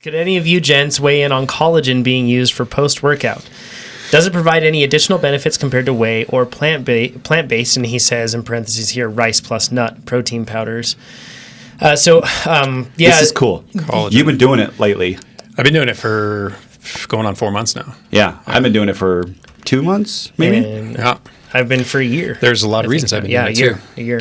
Could any of you gents weigh in on collagen being used for post-workout? Does it provide any additional benefits compared to whey or plant-based? And he says, in parentheses here, rice plus nut protein powders. This is cool. Collagen. You've been doing it lately. I've been doing it for going on 4 months now. Yeah, I've been doing it for 2 months, maybe. And I've been for a year. There's a lot of reasons I've been doing it too. A year.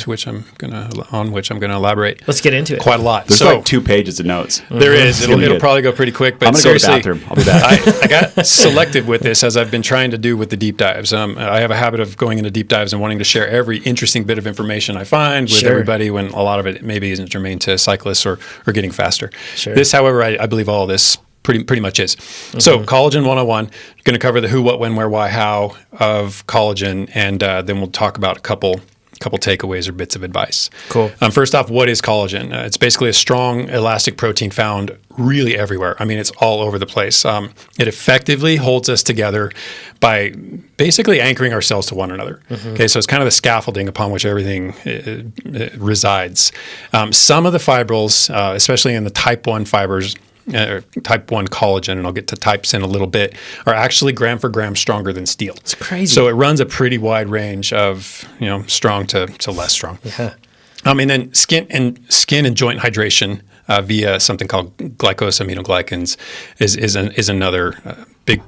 On which I'm gonna elaborate. Let's get into it. Quite a lot. There's like 2 pages of notes. There is. It'll probably go pretty quick. But I'm gonna seriously, go to the bathroom. I'll be back. I got selective with this, as I've been trying to do with the deep dives. I have a habit of going into deep dives and wanting to share every interesting bit of information I find with everybody, when a lot of it maybe isn't germane to cyclists or getting faster. Sure. This, however, I believe all of this pretty much is. So Collagen 101, going to cover the who, what, when, where, why, how of collagen, and then we'll talk about a couple takeaways or bits of advice. Cool. First off, what is collagen? It's basically a strong elastic protein found really everywhere. I mean, it's all over the place. It effectively holds us together by basically anchoring our cells to one another. Okay, so it's kind of the scaffolding upon which everything resides. Some of the fibrils, especially in the type 1 fibers, type 1 collagen, and I'll get to types in a little bit, are actually gram for gram stronger than steel. It's crazy. So it runs a pretty wide range of strong to less strong. Yeah. And then skin and joint hydration via something called glycosaminoglycans is another big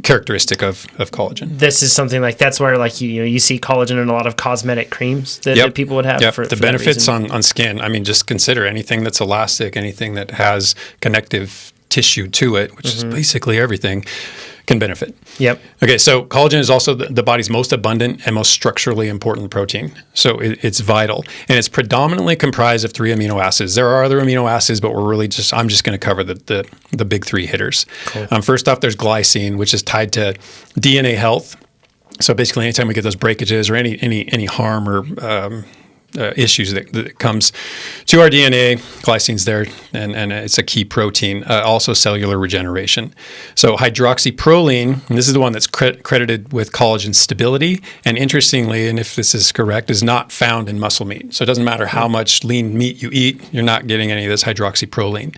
characteristic of collagen. This is something like, that's where you see collagen in a lot of cosmetic creams that people would have. For the benefits on skin. I mean, just consider anything that's elastic, anything that has connective tissue to it, which is basically everything, can benefit. Yep. Okay, so collagen is also the body's most abundant and most structurally important protein. So it's vital, and it's predominantly comprised of 3 amino acids. There are other amino acids, but I'm just going to cover the big 3 hitters. Cool. First off, there's glycine, which is tied to DNA health. So basically, anytime we get those breakages or any harm or issues that comes to our DNA, glycine's there, and it's a key protein. Also cellular regeneration. So hydroxyproline, and this is the one that's credited with collagen stability, and interestingly, and if this is correct, is not found in muscle meat. So it doesn't matter how much lean meat you eat, you're not getting any of this hydroxyproline.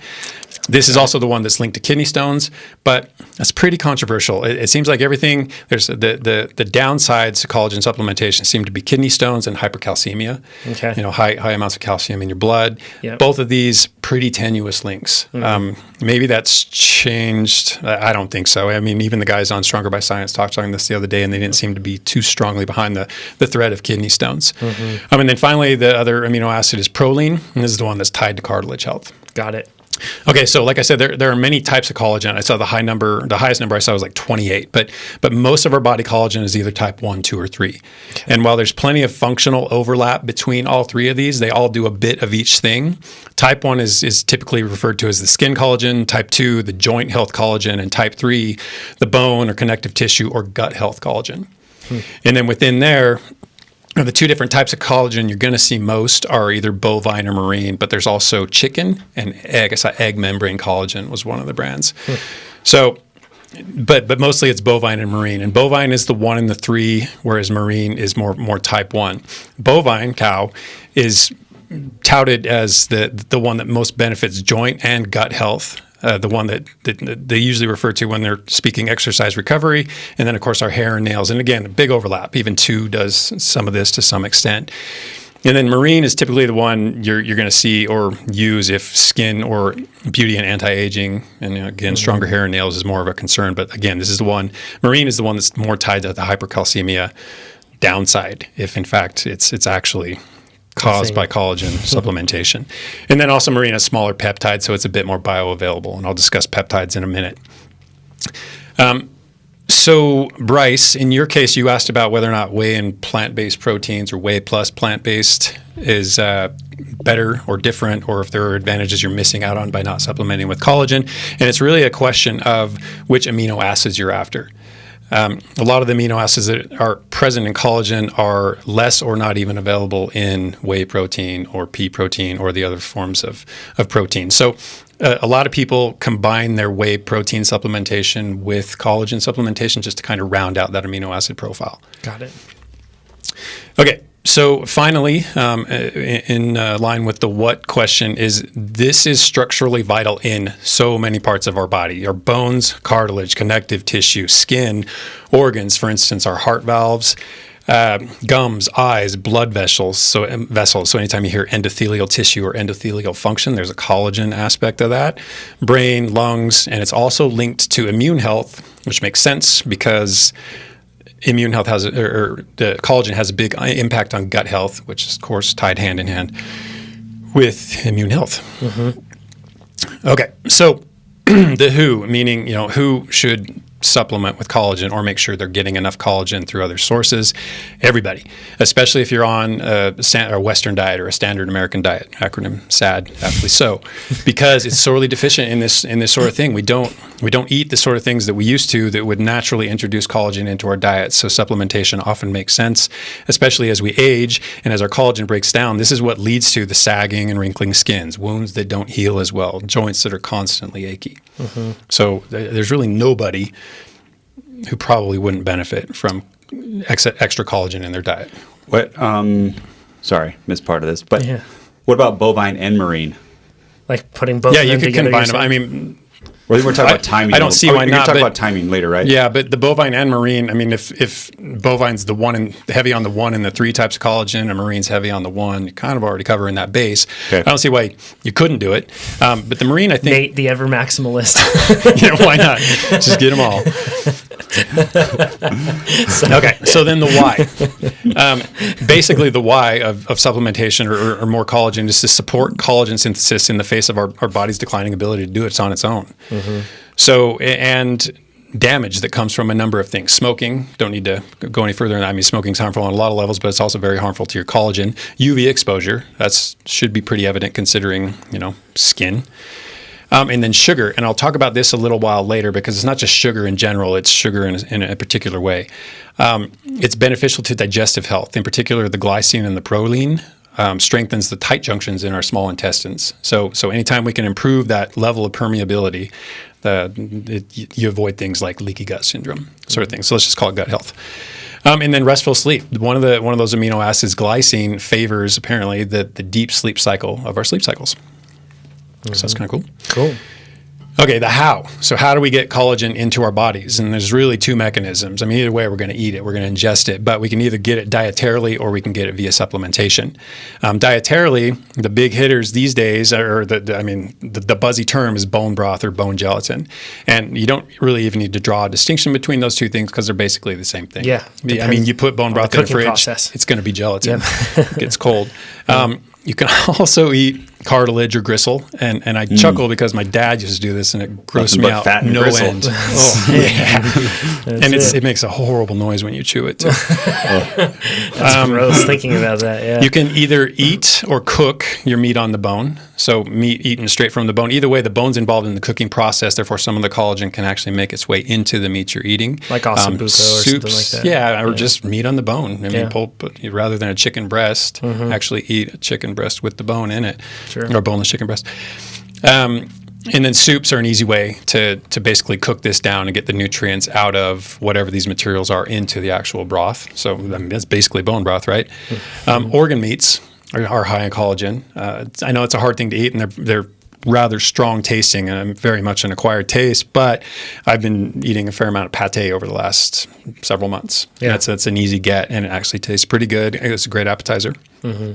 This is also the one that's linked to kidney stones, but that's pretty controversial. It seems like everything, there's the downsides to collagen supplementation seem to be kidney stones and hypercalcemia. Okay. High amounts of calcium in your blood. Yep. Both of these pretty tenuous links. Maybe that's changed. I don't think so. I mean, even the guys on Stronger by Science talked on this the other day, and they didn't seem to be too strongly behind the threat of kidney stones. And then finally, the other amino acid is proline, and this is the one that's tied to cartilage health. Got it. Okay, so like I said, there are many types of collagen. I saw the highest number I saw was like 28, but most of our body collagen is either type 1, 2, or 3. Okay. And while there's plenty of functional overlap between all 3 of these, they all do a bit of each thing. Type 1 is typically referred to as the skin collagen, type 2, the joint health collagen, and type 3, the bone or connective tissue or gut health collagen. And then within there, the 2 different types of collagen you're going to see most are either bovine or marine, but there's also chicken and egg. I saw egg membrane collagen was one of the brands. So, but mostly it's bovine and marine. And bovine is the 1 in the 3, whereas marine is more type 1. Bovine, cow, is touted as the one that most benefits joint and gut health. The one that they usually refer to when they're speaking exercise recovery, and then of course our hair and nails. And again, a big overlap. Even 2 does some of this to some extent. And then marine is typically the one you're going to see or use if skin or beauty and anti-aging, and again, stronger hair and nails is more of a concern. But again, this is the one. Marine is the one that's more tied to the hypercalcemia downside, if in fact it's actually caused by collagen supplementation. And then also marine has smaller peptides, so it's a bit more bioavailable, and I'll discuss peptides in a minute. So Bryce, in your case, you asked about whether or not whey and plant-based proteins or whey plus plant-based is better or different, or if there are advantages you're missing out on by not supplementing with collagen. And it's really a question of which amino acids you're after. A lot of the amino acids that are present in collagen are less or not even available in whey protein or pea protein or the other forms of protein. So a lot of people combine their whey protein supplementation with collagen supplementation just to kind of round out that amino acid profile. Got it. Okay, So finally, in line with the what question, this is structurally vital in so many parts of our body: our bones, cartilage, connective tissue, skin, organs. For instance, our heart valves, gums, eyes, blood vessels. So anytime you hear endothelial tissue or endothelial function, there's a collagen aspect of that. Brain, lungs, and it's also linked to immune health, which makes sense because immune health the collagen has a big impact on gut health, which is, of course, tied hand in hand with immune health. Mm-hmm. Okay, so the who, meaning, who should supplement with collagen or make sure they're getting enough collagen through other sources. Everybody, especially if you're on a Western diet or a standard American diet, acronym SAD, aptly so, because it's sorely deficient in this sort of thing. We don't eat the sort of things that we used to that would naturally introduce collagen into our diet. So supplementation often makes sense, especially as we age and as our collagen breaks down. This is what leads to the sagging and wrinkling skins, wounds that don't heal as well, joints that are constantly achy. Mm-hmm. So there's really nobody who probably wouldn't benefit from extra collagen in their diet. What? Sorry, missed part of this. But what about bovine and marine? Like putting both. Yeah, of you them could together, combine them. I mean, we're talking about timing. I don't see why not. You're talking about timing later, right? Yeah, but the bovine and marine. I mean, if bovine's heavy on the 1 and the 3 types of collagen, and marine's heavy on the 1, you're kind of already covering that base. Okay. I don't see why you couldn't do it. But the marine, I think, Nate, the ever maximalist. Why not? Just get them all. Okay, so then the why. Basically, the why of supplementation or more collagen is to support collagen synthesis in the face of our body's declining ability to do it on its own. Mm-hmm. So, and damage that comes from a number of things. Smoking, don't need to go any further than that. I mean, smoking is harmful on a lot of levels, but it's also very harmful to your collagen. UV exposure, should be pretty evident considering, skin. And then sugar, and I'll talk about this a little while later because it's not just sugar in general, it's sugar in a particular way. It's beneficial to digestive health, in particular the glycine and the proline. Strengthens the tight junctions in our small intestines. So anytime we can improve that level of permeability, you avoid things like leaky gut syndrome, sort of thing. So let's just call it gut health. And then restful sleep. One of those amino acids, glycine, favors apparently the deep sleep cycle of our sleep cycles. Mm-hmm. So that's kind of cool. Cool. Okay, the how. So how do we get collagen into our bodies? And there's really 2 mechanisms. I mean, either way, we're going to eat it, we're going to ingest it, but we can either get it dietarily or we can get it via supplementation. Dietarily, the big hitters these days are the buzzy term is bone broth or bone gelatin. And you don't really even need to draw a distinction between those 2 things because they're basically the same thing. Yeah. I mean, you put bone broth in the fridge, process. It's going to be gelatin. Yep. It gets cold. You can also eat cartilage or gristle, and I chuckle because my dad used to do this, and it grossed me out fat and no gristle. end. And it makes a horrible noise when you chew it too. That's gross thinking about that. Yeah. You can either eat or cook your meat on the bone. So meat eaten straight from the bone. Either way, the bone's involved in the cooking process. Therefore, some of the collagen can actually make its way into the meat you're eating. Like ossobuco or something like that. Yeah, or just meat on the bone. I mean, rather than a chicken breast, actually eat a chicken breast with the bone in it. Sure. Or boneless chicken breast. And then soups are an easy way to basically cook this down and get the nutrients out of whatever these materials are into the actual broth. So that's basically bone broth, right? Mm-hmm. Organ meats are high in collagen. I know it's a hard thing to eat, and they're rather strong tasting, and I'm very much an acquired taste, but I've been eating a fair amount of pate over the last several months. Yeah. That's an easy get, and it actually tastes pretty good. It's a great appetizer. Mm-hmm.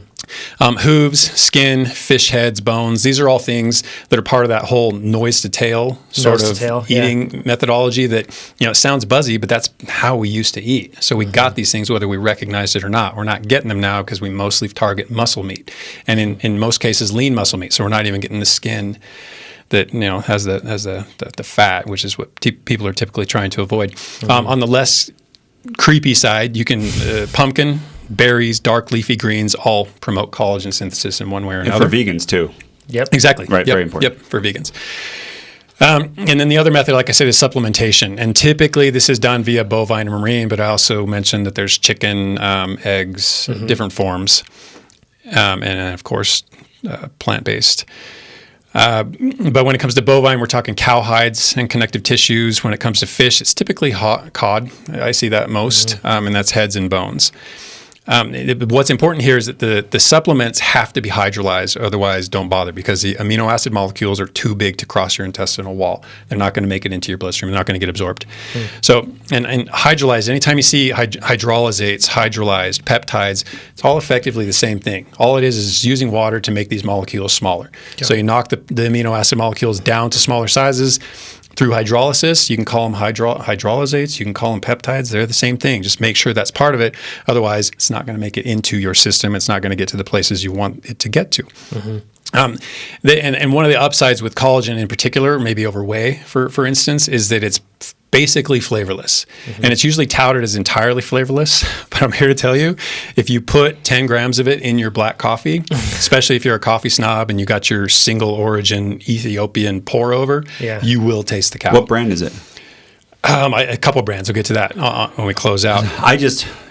Hooves, skin, fish heads, bones, these are all things that are part of that whole nose to tail sort of eating methodology that, it sounds buzzy, but that's how we used to eat. So we got these things whether we recognized it or not. We're not getting them now because we mostly target muscle meat, and in most cases lean muscle meat. So we're not even getting the skin that has the fat, which is what people are typically trying to avoid. Mm-hmm. On the less creepy side, you can pumpkin, berries, dark leafy greens all promote collagen synthesis in one way or another. And for vegans too. Yep. Exactly. Right. Very important. Yep. For vegans. And then the other method, like I said, is supplementation. And typically this is done via bovine and marine, but I also mentioned that there's chicken, eggs, different forms, and of course, plant-based. But when it comes to bovine, we're talking cow hides and connective tissues. When it comes to fish, it's typically cod. I see that most, and that's heads and bones. What's important here is that the supplements have to be hydrolyzed, otherwise don't bother, because the amino acid molecules are too big to cross your intestinal wall. They're not going to make it into your bloodstream. They're not going to get absorbed. So, and hydrolyzed, anytime you see hydrolysates, hydrolyzed, peptides, it's all effectively the same thing. All it is using water to make these molecules smaller. So you knock the amino acid molecules down to smaller sizes. Through hydrolysis, you can call them hydrolysates, you can call them peptides. They're the same thing. Just make sure that's part of it. Otherwise, it's not going to make it into your system. It's not going to get to the places you want it to get to. And one of the upsides with collagen in particular, maybe over whey, for instance, is that it's basically flavorless. And it's usually touted as entirely flavorless. But I'm here to tell you, if you put 10 grams of it in your black coffee, especially if you're a coffee snob and you got your single origin Ethiopian pour over, you will taste the cow. What brand is it? A couple brands. We'll get to that when we close out.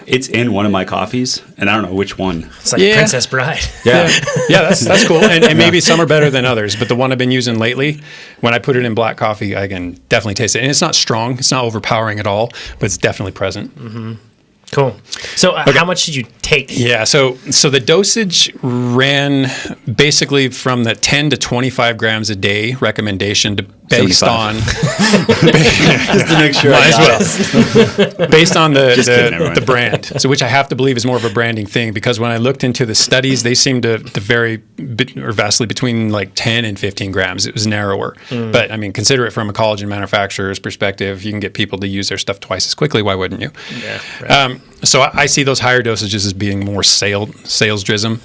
It's in one of my coffees, and I don't know which one. It's like Princess Bride. Yeah, that's cool. And maybe some are better than others, but the one I've been using lately, when I put it in black coffee, I can definitely taste it. And it's not strong. It's not overpowering at all, but it's definitely present. Cool. So how much did you take? Yeah, so the dosage ran basically from the 10 to 25 grams a day recommendation to based 75. on Just to make sure. Might as well. Based on the brand, so which I have to believe is more of a branding thing, because when I looked into the studies, they seemed to vary vastly between like 10 and 15 grams. It was narrower. But I mean, consider it from a collagen manufacturer's perspective. You can get people to use their stuff twice as quickly. Why wouldn't you? Yeah. Right. So I see those higher dosages as being more sales driven.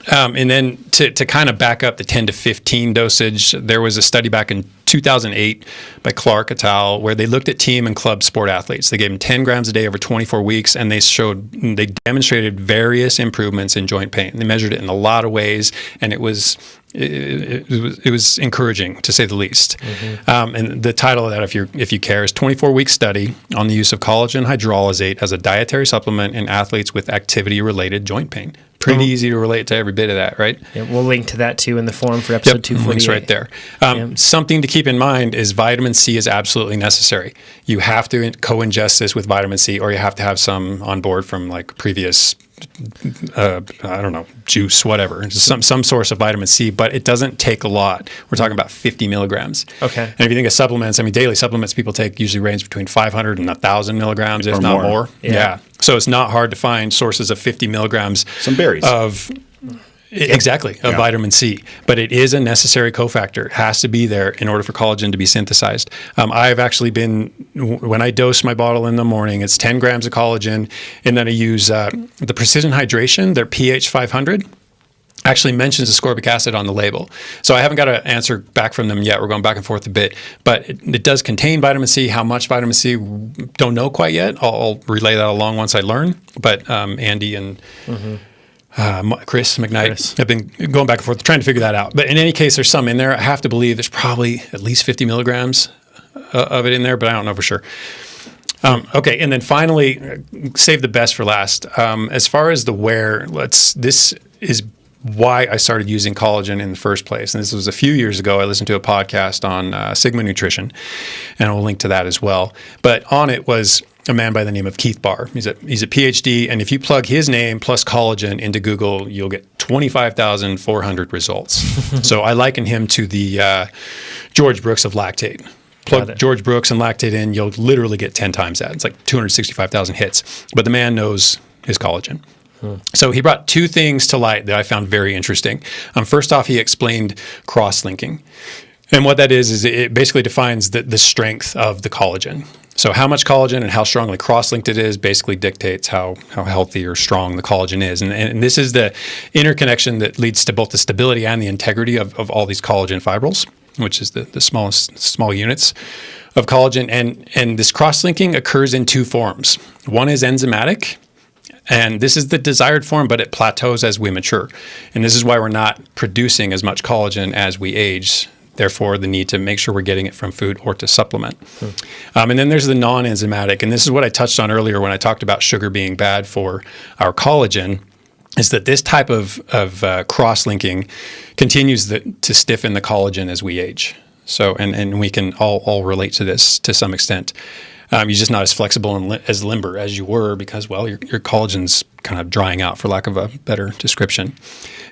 And then to kind of back up the 10 to 15 dosage, there was a study back in 2008 by Clark et al. Where they looked at team and club sport athletes. They gave them 10 grams a day over 24 weeks, and they demonstrated various improvements in joint pain. They measured it in a lot of ways, and it was encouraging, to say the least. And the title of that, if you care, is 24-week study on the use of collagen hydrolysate as a dietary supplement in athletes with activity-related joint pain. Pretty easy to relate to every bit of that, right? Yeah, we'll link to that too in the forum for episode 248. Links right there. Something to keep in mind is vitamin C is absolutely necessary. You have to co-ingest this with vitamin C, or you have to have some on board from like previous juice, whatever, some source of vitamin C, but it doesn't take a lot. We're talking about 50 milligrams. Okay. And if you think of supplements, I mean, daily supplements people take usually range between 500 and 1,000 milligrams, if not more. Yeah. So it's not hard to find sources of 50 milligrams. Some berries. Exactly, of vitamin C. But it is a necessary cofactor. It has to be there in order for collagen to be synthesized. I've actually when I dose my bottle in the morning, it's 10 grams of collagen, and then I use the Precision Hydration, their pH 500. Actually mentions ascorbic acid on the label. So I haven't got an answer back from them yet. We're going back and forth a bit. But it does contain vitamin C. How much vitamin C, don't know quite yet. I'll relay that along once I learn. But Andy and Chris McKnight have been going back and forth trying to figure that out. But in any case, there's some in there. I have to believe there's probably at least 50 milligrams of it in there, but I don't know for sure. Okay, and then finally, save the best for last. As far as the wear, this is why I started using collagen in the first place. And this was a few years ago. I listened to a podcast on Sigma Nutrition, and I'll link to that as well. But on it was a man by the name of Keith Barr. He's a PhD, and if you plug his name plus collagen into Google, you'll get 25,400 results. So I liken him to the George Brooks of lactate. Plug George Brooks and lactate in, you'll literally get 10 times that. It's like 265,000 hits. But the man knows his collagen. So he brought two things to light that I found very interesting. First off, he explained cross-linking. And what that is it basically defines the strength of the collagen. So how much collagen and how strongly cross-linked it is basically dictates how healthy or strong the collagen is. And this is the interconnection that leads to both the stability and the integrity of all these collagen fibrils, which is the small units of collagen. And this cross-linking occurs in two forms. One is enzymatic, and this is the desired form, but it plateaus as we mature. And this is why we're not producing as much collagen as we age. Therefore, the need to make sure we're getting it from food or to supplement. And then there's the non-enzymatic. And this is what I touched on earlier when I talked about sugar being bad for our collagen, is that this type of cross-linking continues to stiffen the collagen as we age. So, and we can all relate to this to some extent. You're just not as flexible and as limber as you were because, well, your collagen's kind of drying out, for lack of a better description.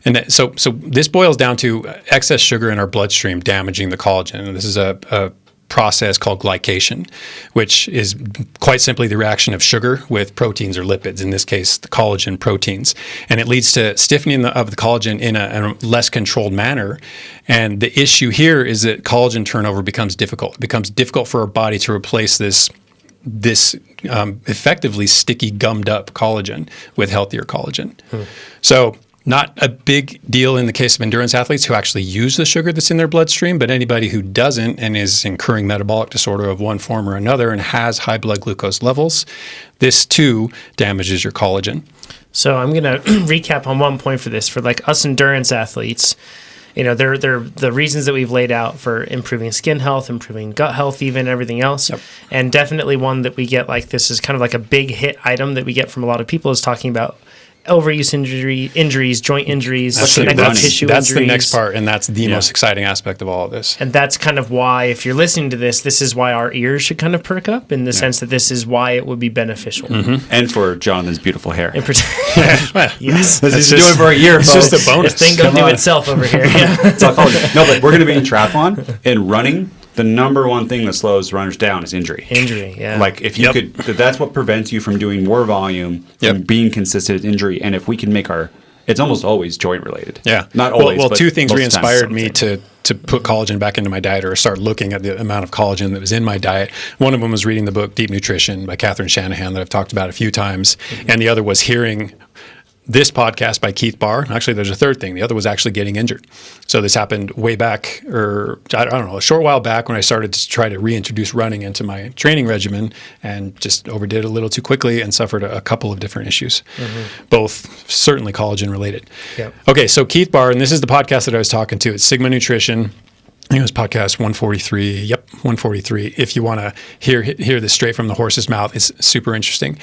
And so this boils down to excess sugar in our bloodstream damaging the collagen. And this is a process called glycation, which is quite simply the reaction of sugar with proteins or lipids, in this case, the collagen proteins. And it leads to stiffening of the collagen in a less controlled manner. And the issue here is that collagen turnover becomes difficult. It becomes difficult for our body to replace this effectively sticky, gummed up collagen with healthier collagen. So not a big deal in the case of endurance athletes who actually use the sugar that's in their bloodstream, but anybody who doesn't and is incurring metabolic disorder of one form or another and has high blood glucose levels, this too damages your collagen. So I'm going to recap on one point for this. For like us endurance athletes, they're the reasons that we've laid out for improving skin health, improving gut health, even everything else. Yep. And definitely one that we get, like, this is kind of like a big hit item that we get from a lot of people, is talking about overuse injuries, joint injuries, connective tissue injuries. That's the next part, and that's the most exciting aspect of all of this. And that's kind of why, if you're listening to this is why our ears should kind of perk up, in the sense that this is why it would be beneficial. Mm-hmm. And for Jonathan's beautiful hair. Yes. He's doing it for a year, It's just a bonus. This thing go do itself over here. Yeah. It's all collagen. No, but we're going to be in triathlon and running. The number one thing that slows runners down is injury. Yeah. Like, if you could, that's what prevents you from doing more volume, from being consistent with injury. And if we can make it's almost always joint related. Yeah. Not always. Well, but two things re-inspired me something. to put collagen back into my diet, or start looking at the amount of collagen that was in my diet. One of them was reading the book Deep Nutrition by Catherine Shanahan that I've talked about a few times. Mm-hmm. And the other was hearing this podcast by Keith Barr. Actually, there's a third thing. The other was actually getting injured. So this happened way back, or I don't know, a short while back, when I started to try to reintroduce running into my training regimen, and just overdid it a little too quickly and suffered a couple of different issues, both certainly collagen related. Yep. Okay, so Keith Barr, and this is the podcast that I was talking to. It's Sigma Nutrition. I think it was podcast 143. Yep, 143. If you want to hear this straight from the horse's mouth, it's super interesting.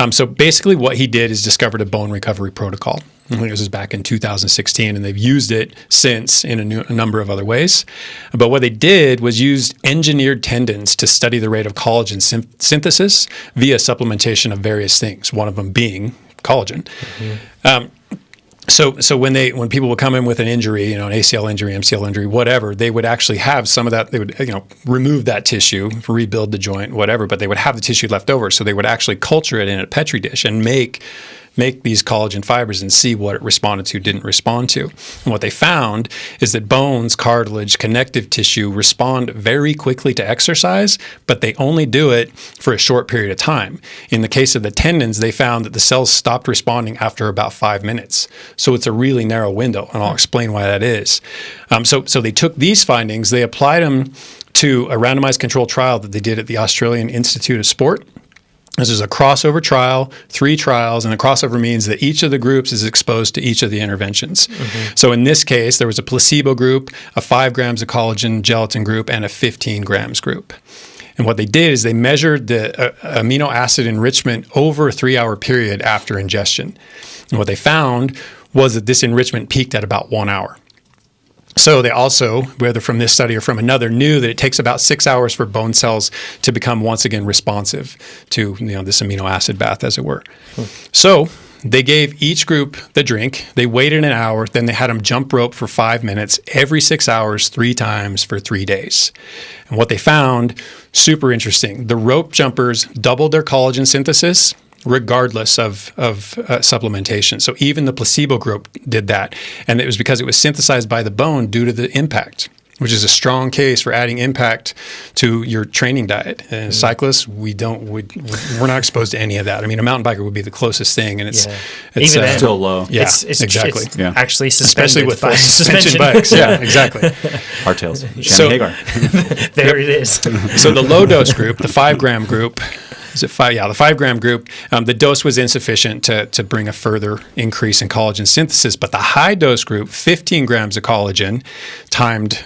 So basically what he did is discovered a bone recovery protocol. I think this was back in 2016, and they've used it since in a number of other ways. But what they did was used engineered tendons to study the rate of collagen synthesis via supplementation of various things, one of them being collagen. Mm-hmm. So when people would come in with an injury, an ACL injury, MCL injury, whatever, they would actually have some of that. They would, remove that tissue, rebuild the joint, whatever, but they would have the tissue left over. So they would actually culture it in a Petri dish and make these collagen fibers and see what it responded to, didn't respond to. And what they found is that bones, cartilage, connective tissue respond very quickly to exercise, but they only do it for a short period of time. In the case of the tendons, they found that the cells stopped responding after about 5 minutes. So it's a really narrow window, and I'll explain why that is. So they took these findings, they applied them to a randomized controlled trial that they did at the Australian Institute of Sport. This is a crossover trial, 3 trials, and the crossover means that each of the groups is exposed to each of the interventions. Mm-hmm. So in this case, there was a placebo group, a 5 grams of collagen gelatin group, and a 15 grams group. And what they did is they measured the amino acid enrichment over a 3-hour period after ingestion. And what they found was that this enrichment peaked at about 1 hour. So they also, whether from this study or from another, knew that it takes about 6 hours for bone cells to become once again responsive to this amino acid bath, as it were. So they gave each group the drink. They waited an hour. Then they had them jump rope for 5 minutes every 6 hours, 3 times for 3 days. And what they found, super interesting. The rope jumpers doubled their collagen synthesis regardless of supplementation. So even the placebo group did that. And it was because it was synthesized by the bone due to the impact, which is a strong case for adding impact to your training diet. And cyclists, we're not exposed to any of that. I mean, a mountain biker would be the closest thing, and it's even still low. Yeah, it's exactly. It's actually suspended, especially with full suspension bikes. Yeah, exactly. Hardtails. So Hagar. There it is. So the low dose group, the 5 gram group. Is it 5? Yeah, the 5 gram group, the dose was insufficient to bring a further increase in collagen synthesis. But the high dose group, 15 grams of collagen, timed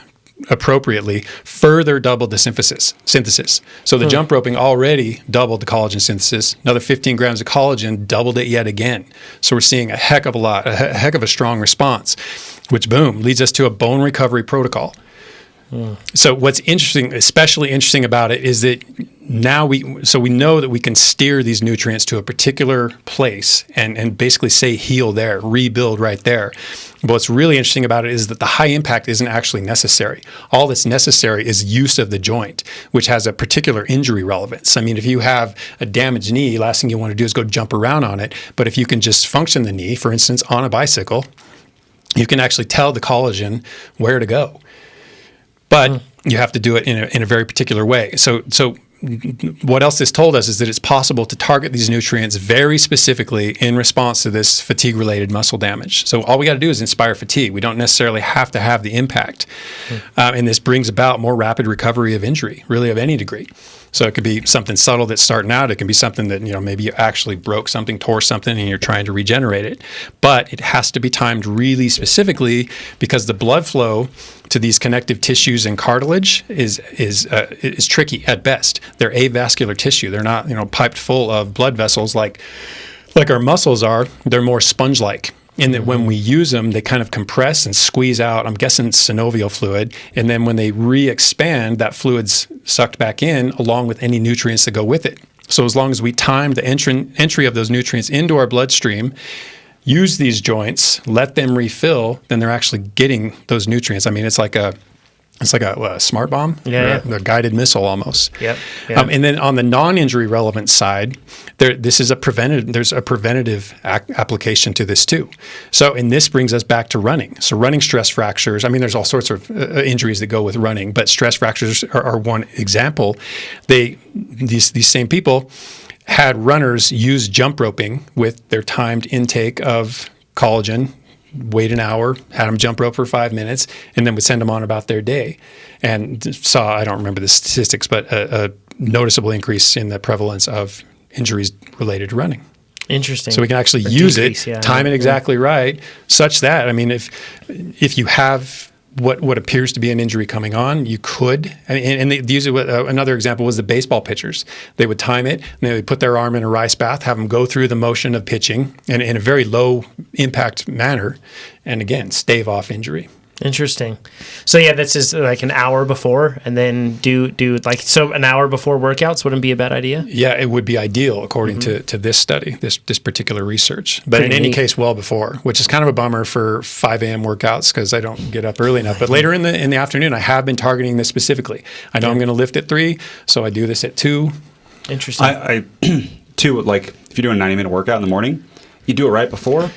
appropriately, further doubled the synthesis. So the jump roping already doubled the collagen synthesis. Another 15 grams of collagen doubled it yet again. So we're seeing a heck of a strong response, which, boom, leads us to a bone recovery protocol. So what's interesting, especially interesting about it, is that now we know that we can steer these nutrients to a particular place and basically say heal there, rebuild right there. But what's really interesting about it is that the high impact isn't actually necessary. All that's necessary is use of the joint, which has a particular injury relevance. I mean, if you have a damaged knee, last thing you want to do is go jump around on it. But if you can just function the knee, for instance, on a bicycle, you can actually tell the collagen where to go. But you have to do it in a very particular way. So what else this told us is that it's possible to target these nutrients very specifically in response to this fatigue-related muscle damage. So all we got to do is inspire fatigue. We don't necessarily have to have the impact. And this brings about more rapid recovery of injury, really of any degree. So it could be something subtle that's starting out. It can be something that, maybe you actually broke something, tore something, and you're trying to regenerate it. But it has to be timed really specifically because the blood flow to these connective tissues and cartilage is tricky at best. They're avascular tissue. They're not, piped full of blood vessels like our muscles are. They're more sponge-like. In that when we use them, they kind of compress and squeeze out, I'm guessing synovial fluid, and then when they re-expand, that fluid's sucked back in along with any nutrients that go with it. So as long as we time the entry of those nutrients into our bloodstream, use these joints, let them refill, then they're actually getting those nutrients. I mean, it's like a smart bomb, the guided missile almost. Yep. And then on the non-injury relevant side, there's a preventative application to this too. So, and this brings us back to running. So running stress fractures, I mean, there's all sorts of injuries that go with running, but stress fractures are one example. These same people had runners use jump roping with their timed intake of collagen, wait an hour, had them jump rope for 5 minutes, and then would send them on about their day. And saw, I don't remember the statistics, but a noticeable increase in the prevalence of injuries related to running. Interesting. So we can actually use it, time it exactly right, such that, I mean, if you have what appears to be an injury coming on, you could, and they use it with, another example was the baseball pitchers. They would time it, and they would put their arm in a rice bath, have them go through the motion of pitching in a very low impact manner, and again, stave off injury. Interesting. So yeah, this is like an hour before, and then do so an hour before workouts wouldn't be a bad idea? Yeah, it would be ideal according to this study, this particular research. But in any case, well before, which is kind of a bummer for 5 a.m. workouts because I don't get up early enough. But later in the afternoon, I have been targeting this specifically. I know I'm going to lift at 3, so I do this at 2. Interesting. I too, like if you're doing a 90-minute workout in the morning, you do it right before,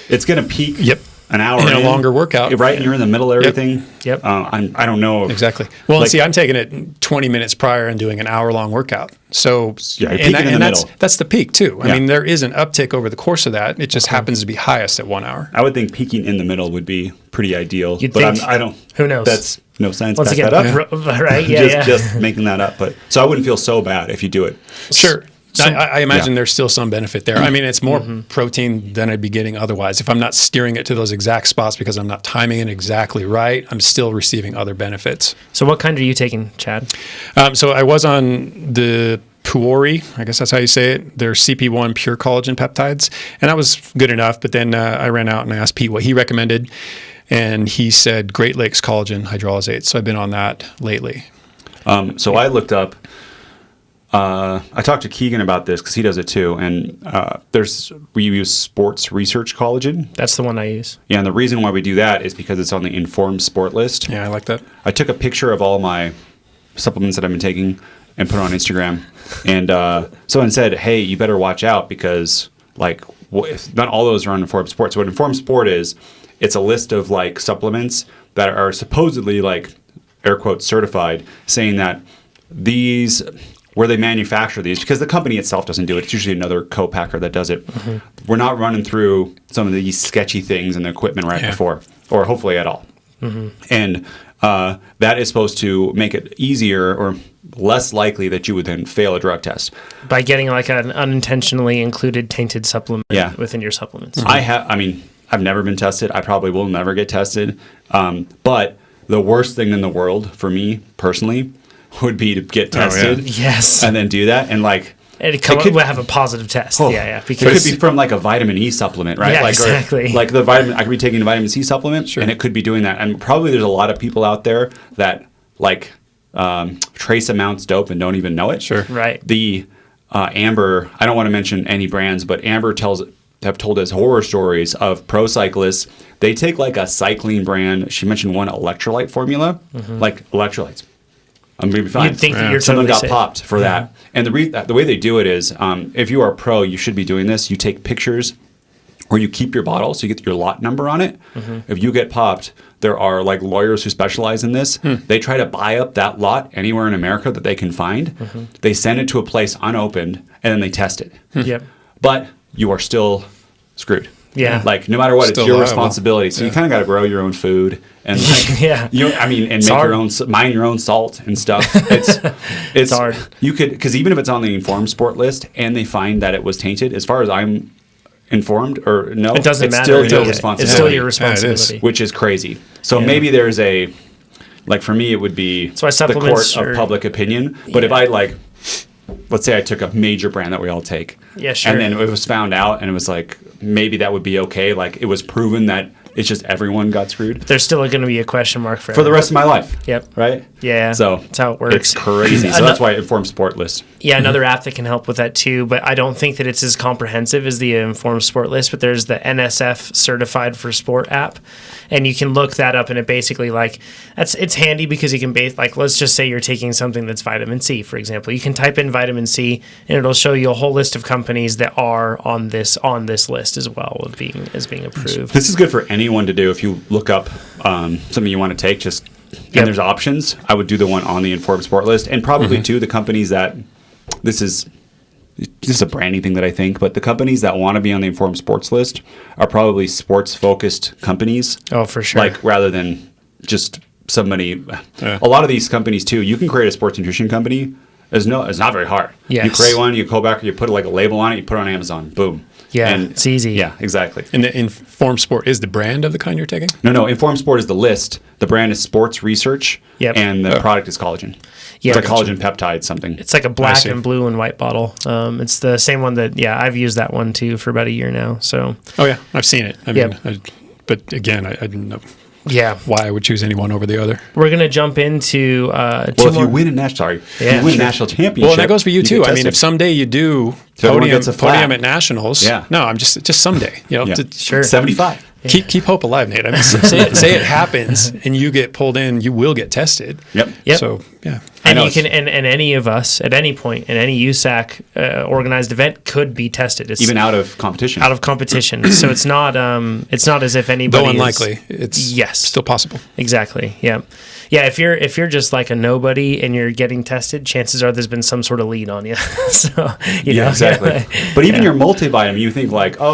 it's going to peak. Yep. An hour in a longer workout. Right, and you're in the middle of everything. Yep. I don't know. Exactly. Well, see, I'm taking it 20 minutes prior and doing an hour-long workout. So, yeah, and that's the peak, too. I mean, there is an uptick over the course of that. It just happens to be highest at 1 hour. I would think peaking in the middle would be pretty ideal. You'd but think, I don't. Who knows? That's no science. Once again, that up. right? Yeah, just making that up. But so I wouldn't feel so bad if you do it. Sure. So, I imagine there's still some benefit there. I mean, it's more protein than I'd be getting otherwise. If I'm not steering it to those exact spots because I'm not timing it exactly right, I'm still receiving other benefits. So what kind are you taking, Chad? So I was on the Puori, I guess that's how you say it. They're CP1 pure collagen peptides. And that was good enough. But then I ran out and I asked Pete what he recommended. And he said Great Lakes collagen hydrolysate. So I've been on that lately. So I looked up. I talked to Keegan about this because he does it too, and we use sports research collagen. That's the one I use. Yeah, and the reason why we do that is because it's on the informed sport list. Yeah, I like that. I took a picture of all my supplements that I've been taking and put it on Instagram, and someone said, "Hey, you better watch out because not all those are on informed sport." So what informed sport is, it's a list of like supplements that are supposedly like air quotes certified, saying that these. Where they manufacture these, because the company itself doesn't do it. It's usually another co-packer that does it. Mm-hmm. We're not running through some of these sketchy things in the equipment before, or hopefully at all. Mm-hmm. And that is supposed to make it easier or less likely that you would then fail a drug test. By getting like an unintentionally included tainted supplement within your supplements. Mm-hmm. I've never been tested. I probably will never get tested. But the worst thing in the world for me personally would be to get tested, yes, and then do that, and we'll have a positive test, because it could be from like a vitamin E supplement, right? Exactly. Or, like the vitamin, I could be taking a vitamin C supplement, sure. and it could be doing that. And probably there's a lot of people out there that like trace amounts dope and don't even know it. Sure. Right. The Amber, I don't want to mention any brands, but Amber have told us horror stories of pro cyclists. They take like a cycling brand. She mentioned one electrolyte formula, like electrolytes. I'm going to be fine. You'd think that you're Someone totally got safe. popped for that. And the way they do it is, if you are a pro, you should be doing this. You take pictures or you keep your bottle so you get your lot number on it. If you get popped, there are like lawyers who specialize in this. They try to buy up that lot anywhere in America that they can find. They send it to a place unopened and then they test it. Yep. But you are still screwed. Yeah. Like no matter what, Still it's your liable. responsibility. So you kind of got to grow your own food and like, Yeah. and make hard. your own, mine your own salt and stuff. It's hard. You could, because even if it's on the informed sport list and they find that it was tainted, as far as I'm informed or no, It doesn't it's matter. still your It's responsibility. still your Yeah, it is. responsibility. Which is crazy. So maybe there's like for me, it would be why the supplements court are- of public opinion. But if I let's say I took a major brand that we all take. Yeah, sure. And then it was found out and it was like, maybe that would be okay. Like it was proven that it's just everyone got screwed There's still going to be a question mark for the rest of my life. Yep. Right? Yeah. So that's how it works. It's crazy. So that's why Informed Sport list. Yeah, another app that can help with that too, but I don't think that it's as comprehensive as the Informed Sport list, but there's the NSF Certified for Sport app, and you can look that up, and it basically it's handy because you can let's just say you're taking something that's vitamin C, for example. You can type in vitamin C, and it'll show you a whole list of companies that are on this list as well of being approved. This is good for anyone to do if you look up something you want to take, and there's options. I would do the one on the Informed Sport list, and probably too the companies that this is a branding thing that I think, but the companies that want to be on the Informed Sports list are probably sports focused companies. Oh, for sure. Like rather than just somebody. A lot of these companies too, you can create a sports nutrition company. It's not very hard. Yes. You create one, you go back, you put like a label on it, you put it on Amazon, boom. Yeah, And it's easy. Yeah, exactly. And the Informed Sport is the brand of the kind you're taking? No. Informed Sport is the list. The brand is Sports Research. Yep. And the product is collagen. Yeah, It's a collagen peptide something. It's like a black see. and blue and white bottle. It's the same one that I've used that one too for about a year now. So Oh, yeah. I've seen it. I mean, Yep. but again, I didn't know yeah, why I would choose any one over the other. we're gonna jump into Well, if you win a national championship. Well, and that goes for you get too. I mean, tested. if someday you do So everyone gets a flag. podium at nationals, Yeah. no, I'm just someday. Yeah. Sure. 75. Keep hope alive, Nate. I mean, say it happens and you get pulled in, you will get tested. Yep. Yep. So yeah, And know you can, and any of us at any point in any USAC organized event could be tested. It's Even out of competition. out of competition, so it's not as if anybody. though is- unlikely, it's Yes. still possible. Exactly. Yeah. Yeah. If you're just like a nobody and you're getting tested, chances are there's been some sort of lead on you. So you know. Yeah, exactly. But even your multivitamin, you think like, I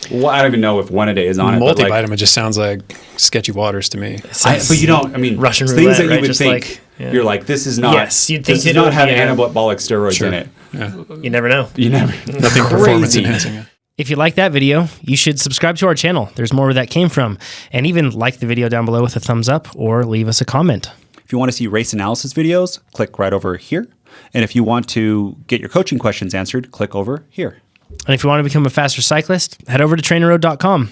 don't even know if one a day is on it. but, like, Multivitamin just sounds like sketchy waters to me. but you don't. I mean, Russian things roulette, that you right? would Just think. like, yeah. You're like, this is not. Yes, you'd think this does it not would have be a- anabolic steroids in it. You never know. You never. Nothing performance Crazy. enhancing. Yeah. If you like that video, you should subscribe to our channel. There's more where that came from. And even like the video down below with a thumbs up or leave us a comment. If you want to see race analysis videos, click right over here. And if you want to get your coaching questions answered, click over here. And if you want to become a faster cyclist, head over to TrainerRoad.com.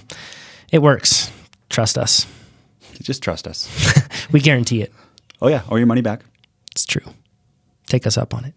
It works. Trust us. Just trust us. We guarantee it. Oh, yeah. Or your money back. It's true. Take us up on it.